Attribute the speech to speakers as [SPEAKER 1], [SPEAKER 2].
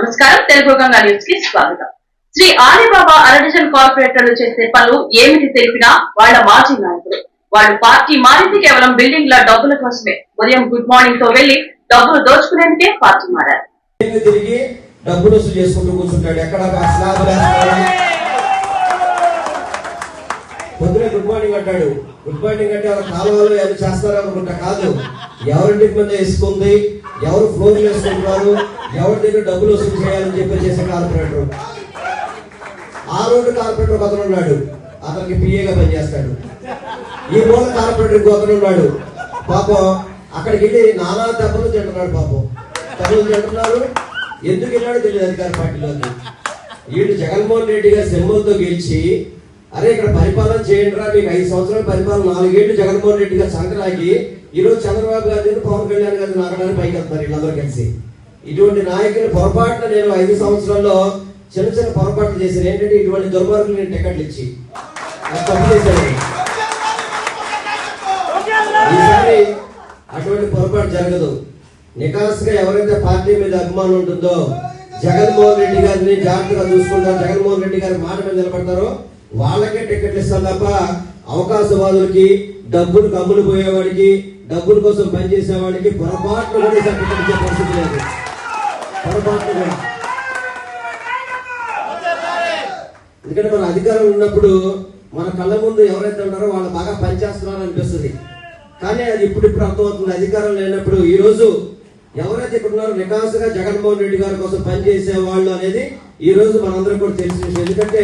[SPEAKER 1] నమస్కారం. తెలుగు గంగా న్యూస్ కి స్వాగతం. శ్రీ ఆదిబాబా అరడిజన్ కార్పొరేటర్లు చేసే పనులు ఏమిటి తెలిపినా వాళ్ళ మాజీ నాయకులు. వాళ్ళు పార్టీ మారింది కేవలం బిల్డింగ్ల డబ్బుల కోసమే. ఉదయం గుడ్ మార్నింగ్ తో వెళ్లి డబ్బులు దోచుకునేందుకే పార్టీ మారారు.
[SPEAKER 2] తిరిగి డబ్బులు వసూలు చేసుకుంటూ కూర్చుంటాడు. ఎక్కడ పొద్దునే గుడ్ మార్నింగ్ అంటాడు. గుడ్ మార్నింగ్ అంటే వాళ్ళ కాలువలు ఏమి చేస్తారో అనుకుంటా కాదు. ఎవరింటికి మీద వేసుకుంది, ఎవరు ఫ్లోర్లు వేసుకుంటున్నారు, ఎవరి దగ్గర డబ్బులు వసూలు చేయాలని చెప్పి చేసే కార్పొరేటర్. ఆ రోడ్డు కార్పొరేటర్ ఒక అతను ఉన్నాడు, అతనికి పిఏగా పనిచేస్తాడు. ఈ రోడ్డు కార్పొరేటర్ ఇంకో అతను ఉన్నాడు. పాపం అక్కడికి వెళ్ళి నానా దెబ్బలు తింటున్నాడు. పాపం దెబ్బలు తింటున్నారు. ఎందుకు వెళ్ళాడో తెలియదు అధికార పార్టీలోకి. వీళ్ళు జగన్మోహన్ రెడ్డి గారి సింబల్తో గెలిచి, అరే ఇక్కడ పరిపాలన చేయండి రా, మీకు 5 సంవత్సరాల పరిపాలన, 4 ఏళ్ళు జగన్మోహన్ రెడ్డి గారు సంక్రాంతి, ఈ రోజు చంద్రబాబు గారిని పవన్ కళ్యాణ్ గారిని నాగడానికి పైకి వెళ్తారు వీళ్ళందరూ కలిసి. ఇటువంటి నాయకులు పొరపాటున నేను 5 సంవత్సరాల్లో చిన్న చిన్న పొరపాట్లు చేశాను. ఏంటంటే ఇటువంటి దుర్మార్గులు నేను టికెట్లు ఇచ్చి తప్పు చేశాను. ఈసారి అటువంటి పొరపాటు జరగదు. నికాస్గా ఎవరైతే పార్టీ మీద అభిమానం ఉంటుందో, జగన్మోహన్ రెడ్డి గారిని జాగ్రత్తగా చూసుకుంటారో, జగన్మోహన్ రెడ్డి గారి మాట మీద నిలబడతారో వాళ్ళకే టికెట్లు ఇస్తాం తప్ప అవకాశవాదులకి, డబ్బులు కమ్ములు పోయేవాడికి, డబ్బుల కోసం పనిచేసేవాడికి పొరపాట్లు కూడా టికెట్ ఇచ్చే పరిస్థితి లేదు. పొరపాట్లు కూడా. ఎందుకంటే మన అధికారం ఉన్నప్పుడు మన కళ్ళ ముందు ఎవరైతే ఉన్నారో వాళ్ళు బాగా పనిచేస్తున్నారో అనిపిస్తుంది. కానీ అది ఇప్పుడు అర్థమవుతుంది. అధికారం లేనప్పుడు ఈ రోజు ఎవరైతే ఇక్కడ ఉన్నారో నికాసుగా జగన్మోహన్ రెడ్డి గారి కోసం పనిచేసే వాళ్ళు అనేది ఈ రోజు మనందరం కూడా తెలిసిన విషయం. ఎందుకంటే